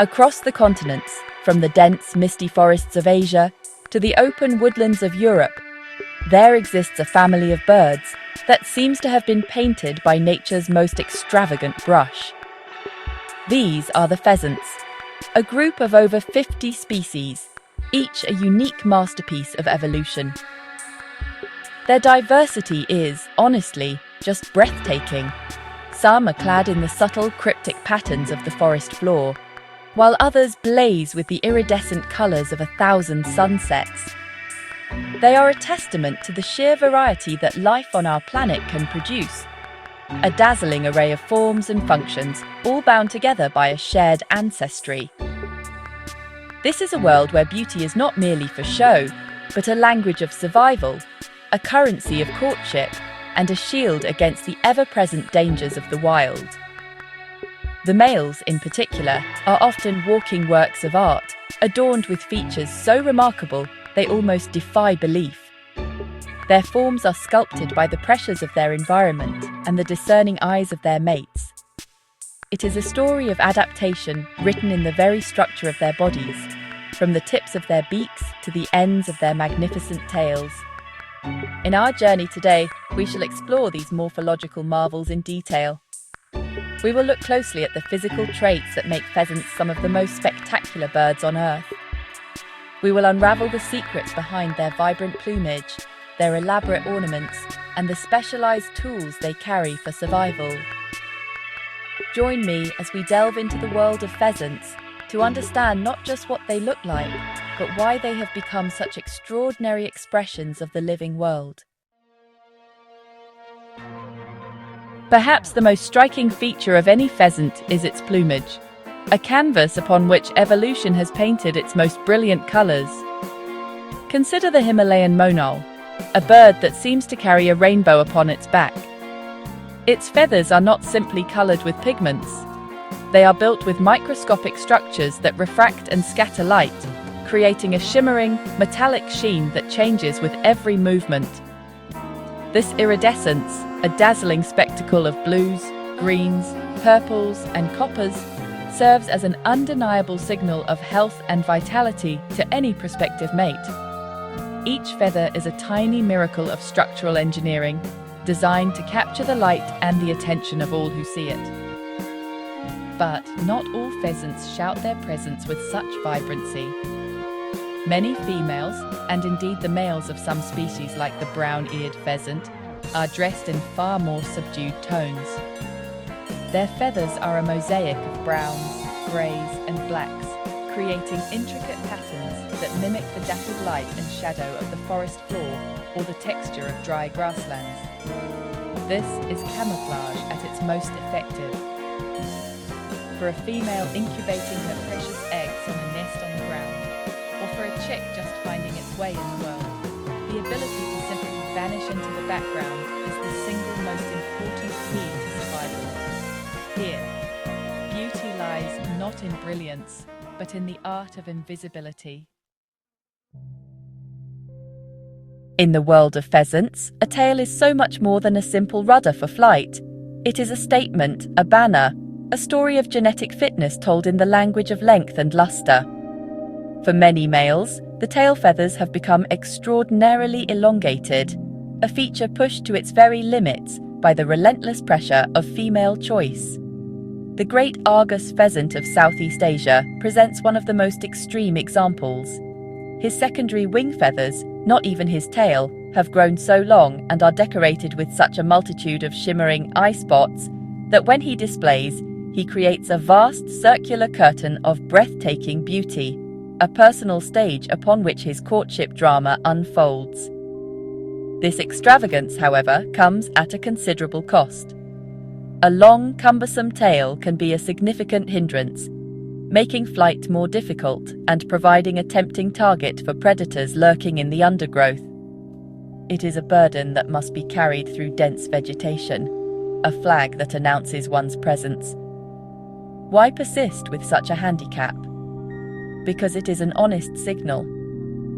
Across the continents, from the dense, misty forests of Asia to the open woodlands of Europe, there exists a family of birds that seems to have been painted by nature's most extravagant brush. These are the pheasants, a group of over 50 species, each a unique masterpiece of evolution. Their diversity is, honestly, just breathtaking. Some are clad in the subtle, cryptic patterns of the forest floor, while others blaze with the iridescent colours of 1,000 sunsets. They are a testament to the sheer variety that life on our planet can produce. A dazzling array of forms and functions, all bound together by a shared ancestry. This is a world where beauty is not merely for show, but a language of survival, a currency of courtship, and a shield against the ever-present dangers of the wild. The males, in particular, are often walking works of art, adorned with features so remarkable they almost defy belief. Their forms are sculpted by the pressures of their environment and the discerning eyes of their mates. It is a story of adaptation written in the very structure of their bodies, from the tips of their beaks to the ends of their magnificent tails. In our journey today, we shall explore these morphological marvels in detail. We will look closely at the physical traits that make pheasants some of the most spectacular birds on Earth. We will unravel the secrets behind their vibrant plumage, their elaborate ornaments, and the specialized tools they carry for survival. Join me as we delve into the world of pheasants to understand not just what they look like, but why they have become such extraordinary expressions of the living world. Perhaps the most striking feature of any pheasant is its plumage, a canvas upon which evolution has painted its most brilliant colors. Consider the Himalayan monal, a bird that seems to carry a rainbow upon its back. Its feathers are not simply colored with pigments. They are built with microscopic structures that refract and scatter light, creating a shimmering, metallic sheen that changes with every movement. This iridescence, a dazzling spectacle of blues, greens, purples, and coppers, serves as an undeniable signal of health and vitality to any prospective mate. Each feather is a tiny miracle of structural engineering, designed to capture the light and the attention of all who see it. But not all pheasants shout their presence with such vibrancy. Many females, and indeed the males of some species like the brown-eared pheasant, are dressed in far more subdued tones. Their feathers are a mosaic of browns, greys, and blacks, creating intricate patterns that mimic the dappled light and shadow of the forest floor or the texture of dry grasslands. This is camouflage at its most effective. For a female incubating her precious eggs in a nest on the ground, or for a chick just finding its way in the world, the ability to simply vanish into the background is the single most important key to survival. Here, beauty lies not in brilliance, but in the art of invisibility. In the world of pheasants, a tail is so much more than a simple rudder for flight. It is a statement, a banner, a story of genetic fitness told in the language of length and luster. For many males, the tail feathers have become extraordinarily elongated, a feature pushed to its very limits by the relentless pressure of female choice. The great Argus pheasant of Southeast Asia presents one of the most extreme examples. His secondary wing feathers, not even his tail, have grown so long and are decorated with such a multitude of shimmering eye spots that when he displays, he creates a vast circular curtain of breathtaking beauty, a personal stage upon which his courtship drama unfolds. This extravagance, however, comes at a considerable cost. A long, cumbersome tail can be a significant hindrance, making flight more difficult and providing a tempting target for predators lurking in the undergrowth. It is a burden that must be carried through dense vegetation, a flag that announces one's presence. Why persist with such a handicap? Because it is an honest signal.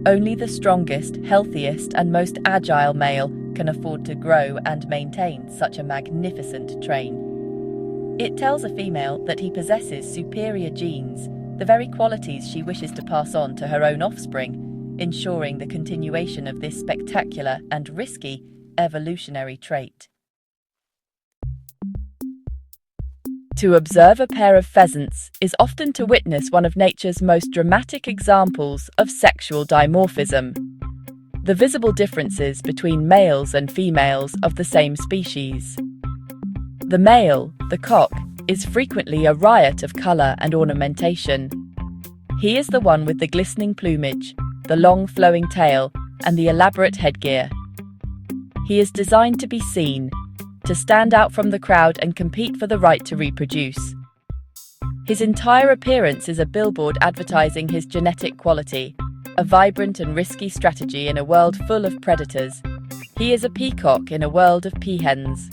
Only the strongest, healthiest, and most agile male can afford to grow and maintain such a magnificent train. It tells a female that he possesses superior genes, the very qualities she wishes to pass on to her own offspring, ensuring the continuation of this spectacular and risky evolutionary trait. To observe a pair of pheasants is often to witness one of nature's most dramatic examples of sexual dimorphism. The visible differences between males and females of the same species. The male, the cock, is frequently a riot of colour and ornamentation. He is the one with the glistening plumage, the long flowing tail, and the elaborate headgear. He is designed to be seen, to stand out from the crowd and compete for the right to reproduce. His entire appearance is a billboard advertising his genetic quality, a vibrant and risky strategy in a world full of predators. He is a peacock in a world of peahens.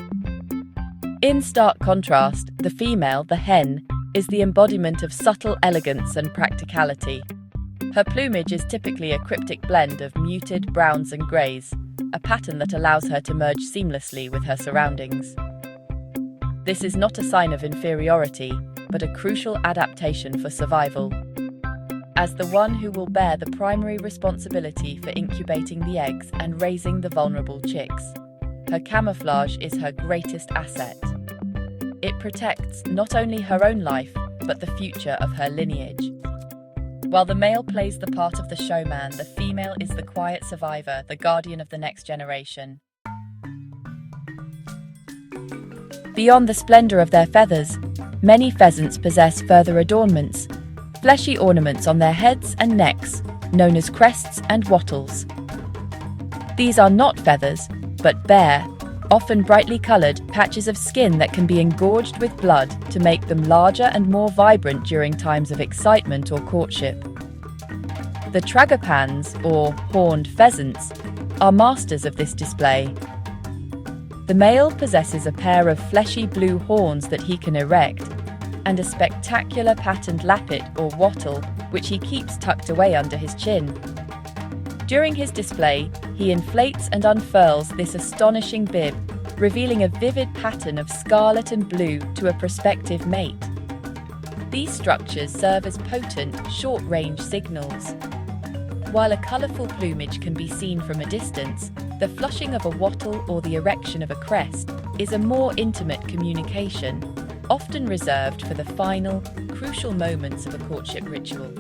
In stark contrast, the female, the hen, is the embodiment of subtle elegance and practicality. Her plumage is typically a cryptic blend of muted browns and greys, a pattern that allows her to merge seamlessly with her surroundings. This is not a sign of inferiority, but a crucial adaptation for survival. As the one who will bear the primary responsibility for incubating the eggs and raising the vulnerable chicks, her camouflage is her greatest asset. It protects not only her own life, but the future of her lineage. While the male plays the part of the showman, the female is the quiet survivor, the guardian of the next generation. Beyond the splendor of their feathers, many pheasants possess further adornments, fleshy ornaments on their heads and necks, known as crests and wattles. These are not feathers, but bare, often brightly colored patches of skin that can be engorged with blood to make them larger and more vibrant during times of excitement or courtship. The tragopans, or horned pheasants, are masters of this display. The male possesses a pair of fleshy blue horns that he can erect, and a spectacular patterned lappet or wattle which he keeps tucked away under his chin. During his display, he inflates and unfurls this astonishing bib, revealing a vivid pattern of scarlet and blue to a prospective mate. These structures serve as potent, short-range signals. While a colourful plumage can be seen from a distance, the flushing of a wattle or the erection of a crest is a more intimate communication, often reserved for the final, crucial moments of a courtship ritual.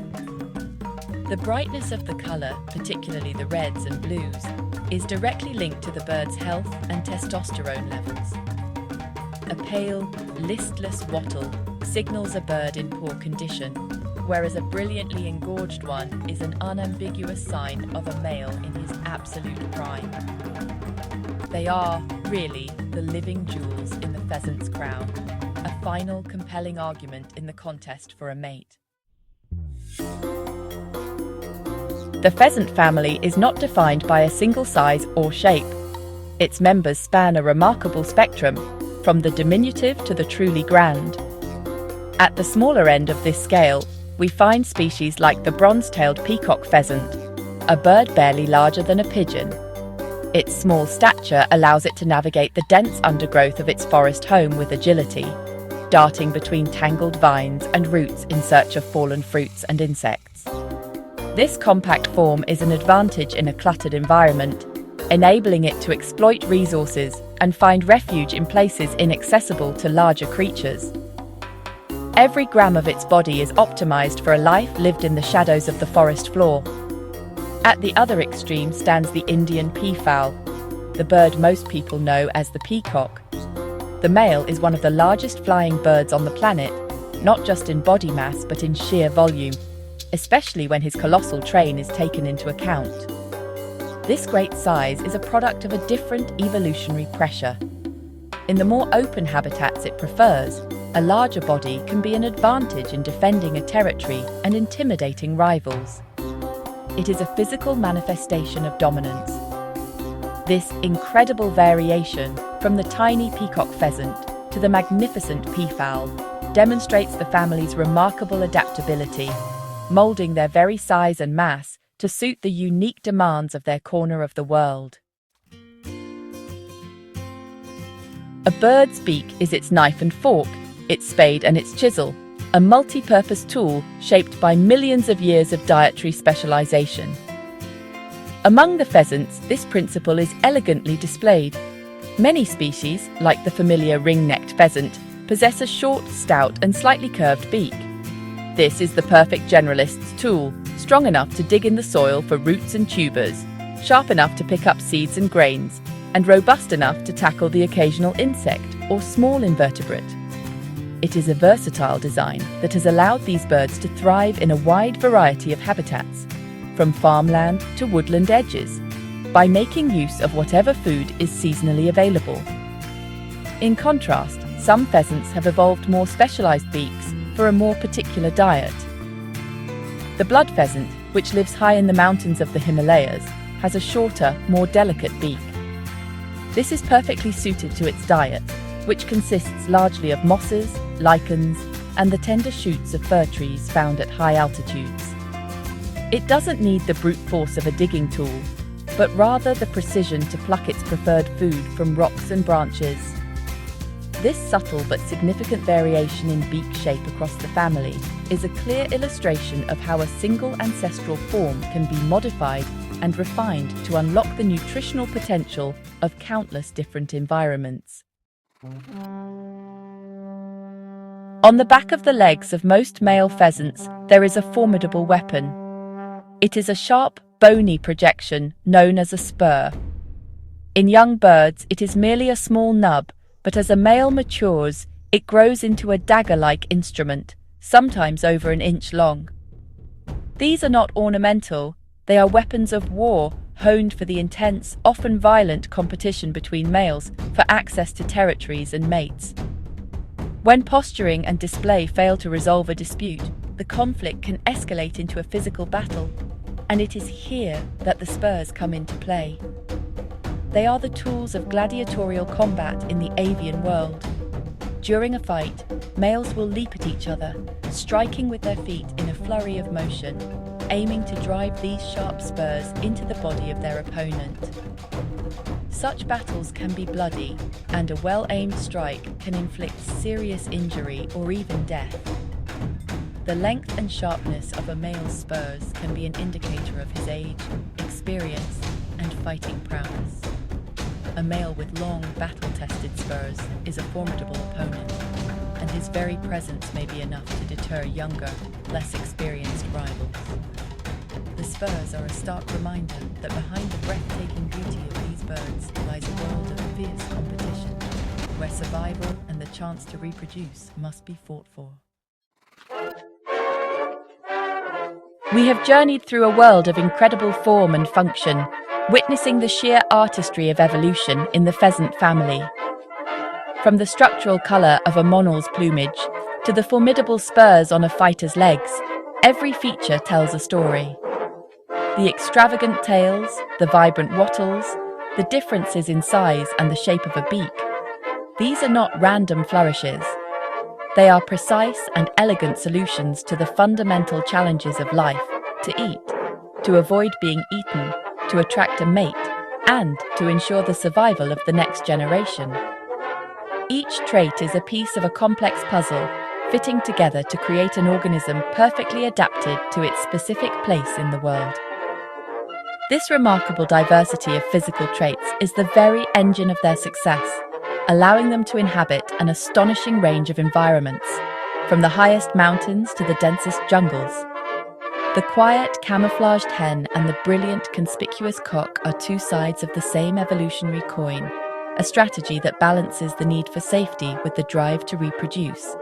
The brightness of the colour, particularly the reds and blues, is directly linked to the bird's health and testosterone levels. A pale, listless wattle signals a bird in poor condition, whereas a brilliantly engorged one is an unambiguous sign of a male in his absolute prime. They are, really, the living jewels in the pheasant's crown, a final compelling argument in the contest for a mate. The pheasant family is not defined by a single size or shape. Its members span a remarkable spectrum, from the diminutive to the truly grand. At the smaller end of this scale, we find species like the bronze-tailed peacock pheasant, a bird barely larger than a pigeon. Its small stature allows it to navigate the dense undergrowth of its forest home with agility, darting between tangled vines and roots in search of fallen fruits and insects. This compact form is an advantage in a cluttered environment, enabling it to exploit resources and find refuge in places inaccessible to larger creatures. Every gram of its body is optimized for a life lived in the shadows of the forest floor. At the other extreme stands the Indian peafowl, the bird most people know as the peacock. The male is one of the largest flying birds on the planet, not just in body mass but in sheer volume, especially when his colossal train is taken into account. This great size is a product of a different evolutionary pressure. In the more open habitats it prefers, a larger body can be an advantage in defending a territory and intimidating rivals. It is a physical manifestation of dominance. This incredible variation, from the tiny peacock pheasant to the magnificent peafowl, demonstrates the family's remarkable adaptability, moulding their very size and mass to suit the unique demands of their corner of the world. A bird's beak is its knife and fork, its spade and its chisel, a multi-purpose tool shaped by millions of years of dietary specialization. Among the pheasants, this principle is elegantly displayed. Many species, like the familiar ring-necked pheasant, possess a short, stout, and slightly curved beak. This is the perfect generalist's tool, strong enough to dig in the soil for roots and tubers, sharp enough to pick up seeds and grains, and robust enough to tackle the occasional insect or small invertebrate. It is a versatile design that has allowed these birds to thrive in a wide variety of habitats, from farmland to woodland edges, by making use of whatever food is seasonally available. In contrast, some pheasants have evolved more specialized beaks for a more particular diet. The blood pheasant, which lives high in the mountains of the Himalayas, has a shorter, more delicate beak. This is perfectly suited to its diet, which consists largely of mosses, lichens, and the tender shoots of fir trees found at high altitudes. It doesn't need the brute force of a digging tool, but rather the precision to pluck its preferred food from rocks and branches. This subtle but significant variation in beak shape across the family is a clear illustration of how a single ancestral form can be modified and refined to unlock the nutritional potential of countless different environments. On the back of the legs of most male pheasants, there is a formidable weapon. It is a sharp, bony projection known as a spur. In young birds, it is merely a small nub, but as a male matures, it grows into a dagger-like instrument, sometimes over an inch long. These are not ornamental, they are weapons of war, honed for the intense, often violent competition between males for access to territories and mates. When posturing and display fail to resolve a dispute, the conflict can escalate into a physical battle, and it is here that the spurs come into play. They are the tools of gladiatorial combat in the avian world. During a fight, males will leap at each other, striking with their feet in a flurry of motion, aiming to drive these sharp spurs into the body of their opponent. Such battles can be bloody, and a well-aimed strike can inflict serious injury or even death. The length and sharpness of a male's spurs can be an indicator of his age, experience, and fighting prowess. A male with long, battle-tested spurs is a formidable opponent, and his very presence may be enough to deter younger, less experienced rivals. The spurs are a stark reminder that behind the breathtaking beauty of these birds lies a world of fierce competition, where survival and the chance to reproduce must be fought for. We have journeyed through a world of incredible form and function, witnessing the sheer artistry of evolution in the pheasant family. From the structural colour of a monal's plumage to the formidable spurs on a fighter's legs, every feature tells a story. The extravagant tails, the vibrant wattles, the differences in size and the shape of a beak, these are not random flourishes. They are precise and elegant solutions to the fundamental challenges of life: to eat, to avoid being eaten, to attract a mate, and to ensure the survival of the next generation. Each trait is a piece of a complex puzzle, fitting together to create an organism perfectly adapted to its specific place in the world. This remarkable diversity of physical traits is the very engine of their success, allowing them to inhabit an astonishing range of environments, from the highest mountains to the densest jungles. The quiet, camouflaged hen and the brilliant, conspicuous cock are two sides of the same evolutionary coin, a strategy that balances the need for safety with the drive to reproduce.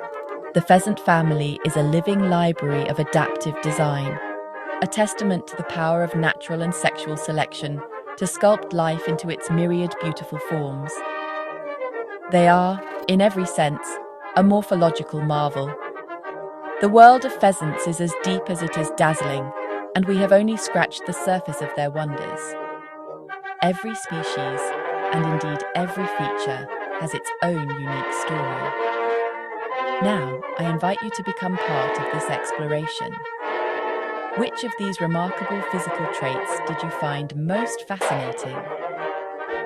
The pheasant family is a living library of adaptive design, a testament to the power of natural and sexual selection to sculpt life into its myriad beautiful forms. They are, in every sense, a morphological marvel. The world of pheasants is as deep as it is dazzling, and we have only scratched the surface of their wonders. Every species, and indeed every feature, has its own unique story. Now, I invite you to become part of this exploration. Which of these remarkable physical traits did you find most fascinating?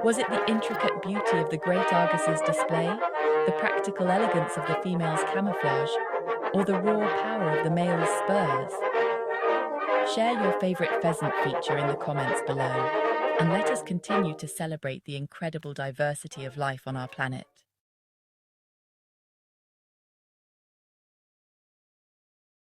Was it the intricate beauty of the great Argus's display, the practical elegance of the female's camouflage, or the raw power of the male's spurs? Share your favorite pheasant feature in the comments below, and let us continue to celebrate the incredible diversity of life on our planet.